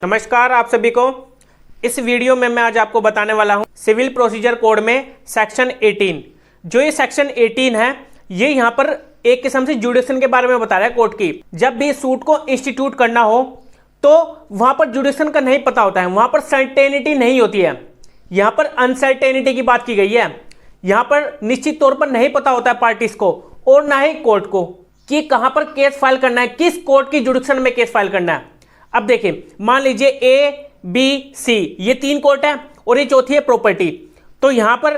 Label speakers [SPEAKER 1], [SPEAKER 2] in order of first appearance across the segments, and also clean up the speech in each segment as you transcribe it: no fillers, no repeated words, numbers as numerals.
[SPEAKER 1] नमस्कार आप सभी को। इस वीडियो में मैं आज आपको बताने वाला हूं सिविल प्रोसीजर कोड में सेक्शन 18। जो ये सेक्शन 18 है ये यहाँ पर एक किस्म से जुडिक्शन के बारे में बता रहा है कोर्ट की। जब भी सूट को इंस्टीट्यूट करना हो तो वहां पर जुडिक्शन का नहीं पता होता है, वहां पर सर्टेनिटी नहीं होती है। यहाँ पर अनसर्टेनिटी की बात की गई है। यहाँ पर निश्चित तौर पर नहीं पता होता है पार्टीज को और ना ही कोर्ट को कि कहां पर केस फाइल करना है, किस कोर्ट की जुडिक्शन में केस फाइल करना है। अब देखिए, मान लीजिए ए बी सी ये तीन कोर्ट है और ये चौथी है प्रॉपर्टी। तो यहां पर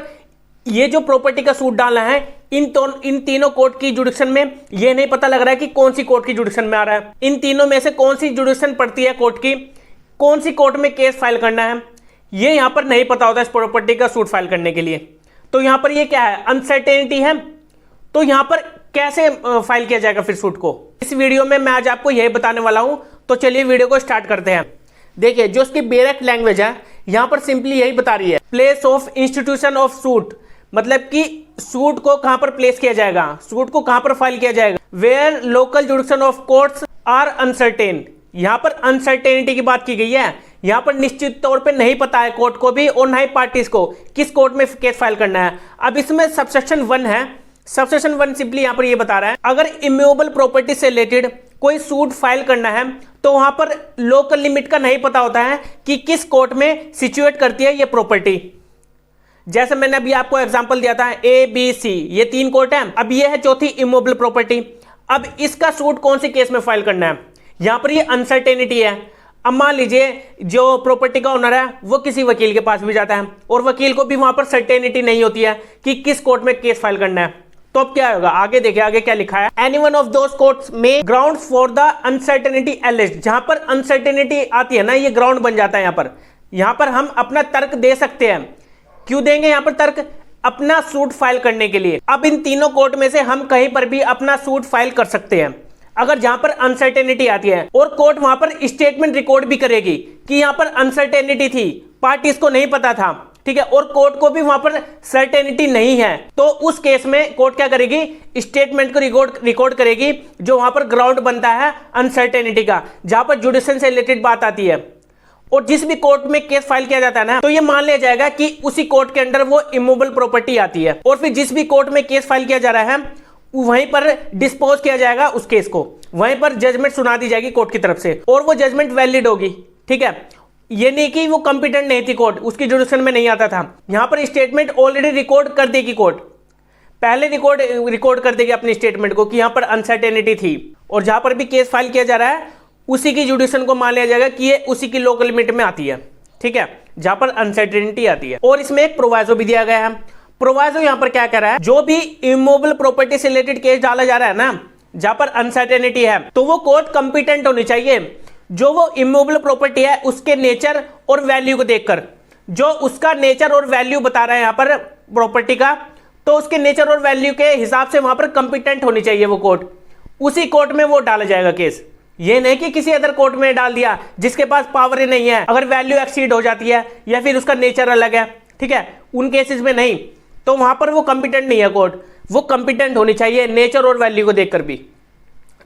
[SPEAKER 1] ये जो प्रॉपर्टी का सूट डालना है इन तीनों कोर्ट की जुडिक्शन में ये नहीं पता लग रहा है कि कौन सी कोर्ट की जुडिक्शन में आ रहा है। इन तीनों में से कौन सी जुडिक्शन पड़ती है कोर्ट की, कौन सी कोर्ट में केस फाइल करना है, ये यहां पर नहीं पता होता इस प्रॉपर्टी का सूट फाइल करने के लिए। तो यहां पर ये क्या है, अनसर्टेनिटी है। तो यहां पर कैसे फाइल किया जाएगा फिर सूट को, इस वीडियो में मैं आज आपको यही बताने वाला हूं। तो चलिए वीडियो को स्टार्ट करते हैं। देखिए, जो उसकी बेरेक्ट लैंग्वेज है यहां पर सिंपली यही बता रही है, place of institution of suit, मतलब कि सूट को कहां पर प्लेस किया जाएगा, सूट को कहां पर फाइल किया जाएगा। Where local jurisdiction of courts are uncertain, यहां पर अनसर्टेनिटी की बात की गई है। यहां पर निश्चित तौर पे नहीं पता है कोर्ट को भी और ना ही पार्टीज को किस कोर्ट में केस फाइल करना है। अब इसमें सबसेक्शन 1 है। सबसेक्शन 1 सिंपली यहां पर ये बता रहा है, अगर इम्यूवेबल प्रॉपर्टी से रिलेटेड कोई सूट फाइल करना है तो वहां पर लोकल लिमिट का नहीं पता होता है कि किस कोर्ट में सिचुएट करती है ये प्रॉपर्टी। जैसे मैंने अभी आपको एग्जांपल दिया था, ए बी सी ये तीन कोर्ट है। अब ये है चौथी इमूवेबल प्रॉपर्टी। अब इसका सूट कौन से केस में फाइल करना है, यहां पर ये अनसर्टेनिटी है। अब मान लीजिए जो प्रॉपर्टी का ओनर है वो किसी वकील के पास भी जाता है और वकील को भी वहां पर सर्टेनिटी नहीं होती है कि किस कोर्ट में केस फाइल करना है। तो अब क्या होगा, आगे देखिए आगे क्या लिखा है, any one of those courts में ground for the uncertainty alleged. जहां पर अनसर्टेनिटी आती है ना, ये ग्राउंड बन जाता है। यहां पर हम अपना तर्क दे सकते हैं। क्यों देंगे यहां पर तर्क, अपना सूट फाइल करने के लिए। अब इन तीनों कोर्ट में से हम कहीं पर भी अपना सूट फाइल कर सकते हैं अगर जहां पर अनसर्टेनिटी आती है, और कोर्ट वहां पर स्टेटमेंट रिकॉर्ड भी करेगी कि यहां पर अनसर्टेनिटी थी, पार्टीज को नहीं पता था, ठीक है, और कोर्ट को भी वहां पर सर्टेनिटी नहीं है। तो उस केस में कोर्ट क्या करेगी, स्टेटमेंट को रिकॉर्ड करेगी जो वहां पर ग्राउंड बनता है अनसर्टेनिटी का, जहां पर जुडिक्शन से रिलेटेड बात आती है। और जिस भी कोर्ट में केस फाइल किया जाता है ना, तो ये मान लिया जाएगा कि उसी कोर्ट के अंदर वो इमूवेबल प्रॉपर्टी आती है, और फिर जिस भी कोर्ट में केस फाइल किया जा रहा है वहीं पर डिस्पोज किया जाएगा उस केस को, वहीं पर जजमेंट सुना दी जाएगी कोर्ट की तरफ से, और वो जजमेंट वैलिड होगी। ठीक है, ये नहीं कि वो कंपिटेंट नहीं थी कोर्ट, उसकी जुडिक्शन में नहीं आता था। यहां पर स्टेटमेंट ऑलरेडी रिकॉर्ड कर देगी कोर्ट, पहले रिकॉर्ड कर देगी अपनी स्टेटमेंट को कि यहां पर अनसर्टेनिटी थी, और जहां पर भी केस फाइल किया जा रहा है उसी की जुडिक्शन को मान लिया जाएगा कि ये उसी की लोकल लिमिट में आती है। ठीक है, जहां पर अनसर्टेनिटी आती है। और इसमें एक प्रोवाइजो भी दिया गया है। प्रोवाइजो यहां पर क्या कर रहा है, जो भी इमूवेबल प्रॉपर्टी से रिलेटेड केस डाला जा रहा है ना, जहां पर अनसर्टेनिटी है, तो वो कोर्ट कंपिटेंट होनी चाहिए जो वो इमूवेबल प्रॉपर्टी है उसके नेचर और वैल्यू को देखकर, जो उसका नेचर और वैल्यू बता रहा है यहां पर प्रॉपर्टी का, तो उसके नेचर और वैल्यू के हिसाब से वहां पर कंपिटेंट होनी चाहिए वो कोर्ट, उसी कोर्ट में वो डाला जाएगा केस। ये नहीं कि किसी अदर कोर्ट में डाल दिया जिसके पास पावर ही नहीं है, अगर वैल्यू एक्सीड हो जाती है या फिर उसका नेचर अलग है, ठीक है, उन केसेस में नहीं, तो वहां पर वो कंपिटेंट नहीं है कोर्ट, वो कंपिटेंट होनी चाहिए नेचर और वैल्यू को देखकर भी।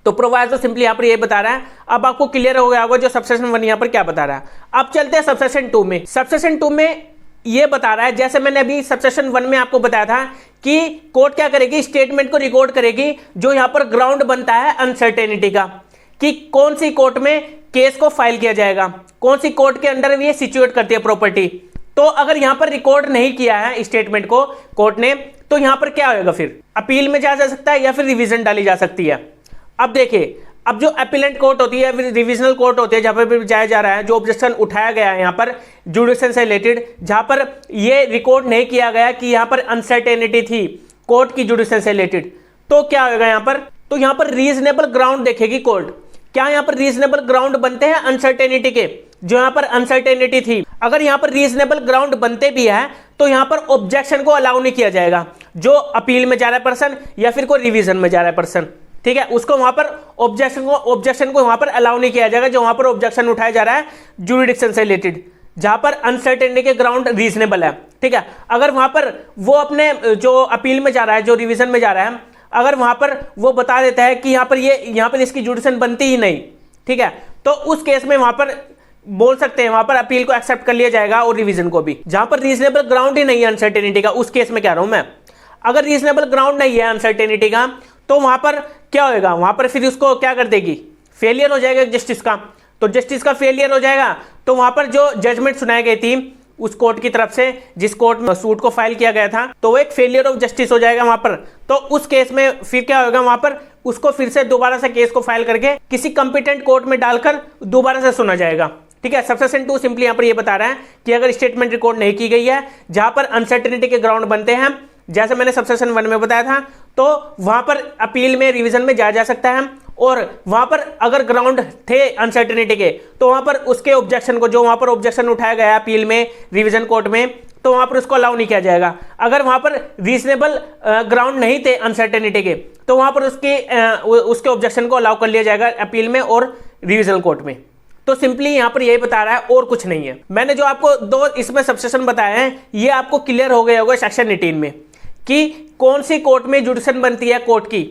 [SPEAKER 1] तो प्रोवाइजो सिंपली यहां पर ये बता रहा है। अब आपको क्लियर हो गया होगा जो सबसेक्शन 1 यहां पर क्या बता रहा है। अब चलते हैं सबसेक्शन 2 में। सबसेक्शन 2 में ये बता रहा है, जैसे मैंने अभी सबसेक्शन 1 में आपको बताया था कि कोर्ट क्या करेगी, स्टेटमेंट को रिकॉर्ड करेगी जो यहां पर ग्राउंड बनता है अनसर्टेनिटी का, कि कौन सी कोर्ट में केस को फाइल किया जाएगा, कौन सी कोर्ट के अंडर ये सिचुएट करती है प्रॉपर्टी। तो अगर यहां पर रिकॉर्ड नहीं किया है स्टेटमेंट को कोर्ट ने, तो यहां पर क्या होगा, फिर अपील में जा सकता है या फिर रिवीजन डाली जा सकती है। अब देखिए, अब जो अपीलेंट कोर्ट होती है, फिर रिविजनल कोर्ट होती है, जहां पर भी जाया जा रहा है, जो ऑब्जेक्शन उठाया गया है यहां पर जुडिक्शन से रिलेटेड, जहां पर ये रिकॉर्ड नहीं किया गया कि यहां पर अनसर्टेनिटी थी कोर्ट की जुडिक्शन से रिलेटेड, तो क्या होगा यहां पर, तो यहां पर रीजनेबल ग्राउंड देखेगी कोर्ट। क्या यहां पर रीजनेबल ग्राउंड बनते हैं अनसर्टेनिटी के, जो यहां पर अनसर्टेनिटी थी, अगर यहां पर रीजनेबल ग्राउंड बनते भी है तो यहां पर ऑब्जेक्शन को अलाउ नहीं किया जाएगा, जो अपील में जा रहा है पर्सन या फिर कोई रिवीजन में जा रहा है पर्सन, ठीक है, उसको वहां पर ऑब्जेक्शन को वहां पर अलाउ नहीं किया जाएगा, जो वहां पर ऑब्जेक्शन उठाया जा रहा है जुरिडिक्शन से रिलेटेड, जहां पर अनसर्टेनिटी के ग्राउंड रीजनेबल है। ठीक है, अगर वहां पर वो अपने जो अपील में जा रहा है, जो रिवीजन में जा रहा है, अगर वहां पर वो बता देता है कि यहां पर इसकी जुडिक्शन बनती ही नहीं, ठीक है, तो उस केस में वहां पर बोल सकते हैं वहां पर अपील को एक्सेप्ट कर लिया जाएगा और रिवीजन को भी। जहां पर रीजनेबल ग्राउंड ही नहीं है अनसर्टेनिटी का, उस केस में कह रहा हूं मैं, अगर रीजनेबल ग्राउंड नहीं है अनसर्टेनिटी का तो वहां पर क्या होगा, वहां पर फिर उसको क्या कर देगी, फेलियर हो जाएगा जस्टिस का। तो जस्टिस का फेलियर हो जाएगा तो वहां पर जो जजमेंट सुनाई गई थी उस कोर्ट की तरफ से, जिस कोर्ट में सूट को फाइल किया गया था, तो वो एक फेलियर ऑफ जस्टिस हो जाएगा वहां पर। तो उस केस में फिर क्या होगा, वहां पर उसको फिर से दोबारा से केस को फाइल करके किसी कंपिटेंट कोर्ट में डालकर दोबारा से सुना जाएगा। ठीक है, सबसेक्शन 2 सिंपली यहां पर ये बता रहा है कि अगर स्टेटमेंट रिकॉर्ड नहीं की गई है जहां पर अनसर्टेनिटी के ग्राउंड बनते हैं, जैसे मैंने सबसेक्शन 1 में बताया था, तो वहां पर अपील में रिवीजन में जा सकता है। और वहां पर अगर ग्राउंड थे अनसर्टेनिटी के तो वहां पर उसके ऑब्जेक्शन को, जो वहां पर ऑब्जेक्शन उठाया गया अपील में रिवीजन कोर्ट में, तो वहां पर उसको अलाउ नहीं किया जाएगा। अगर वहां पर रीजनेबल ग्राउंड नहीं थे अनसर्टेनिटी के तो वहां पर उसके ऑब्जेक्शन को अलाउ कर लिया जाएगा अपील में और रिवीजन कोर्ट में। तो सिंपली यहां पर यही बता रहा है और कुछ नहीं है। मैंने जो आपको 2 इसमें सबसेक्शन बताए हैं ये आपको क्लियर हो गया होगा सेक्शन 18 में कि कौन सी कोर्ट में जुडिक्शन बनती है कोर्ट की,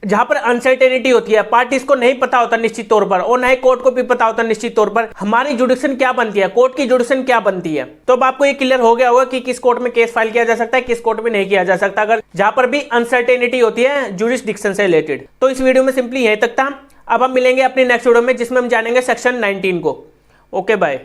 [SPEAKER 1] जहां पर अनसर्टेनिटी होती है, पार्टीज को नहीं पता होता निश्चित तौर पर, और न ही कोर्ट को भी पता होता निश्चित तौर पर हमारी जुडिक्शन क्या बनती है, कोर्ट की जुडिक्शन क्या बनती है। तो अब आपको ये क्लियर हो गया होगा कि किस कोर्ट में केस फाइल किया जा सकता है, किस कोर्ट में नहीं किया जा सकता, अगर जहां पर भी अनसर्टेनिटी होती है जुरिस्डिक्शन से रिलेटेड। तो इस वीडियो में सिंपली यहीं तक था। अब हम मिलेंगे अपनी नेक्स्ट वीडियो में जिसमें हम जानेंगे सेक्शन 19 को। Okay bye.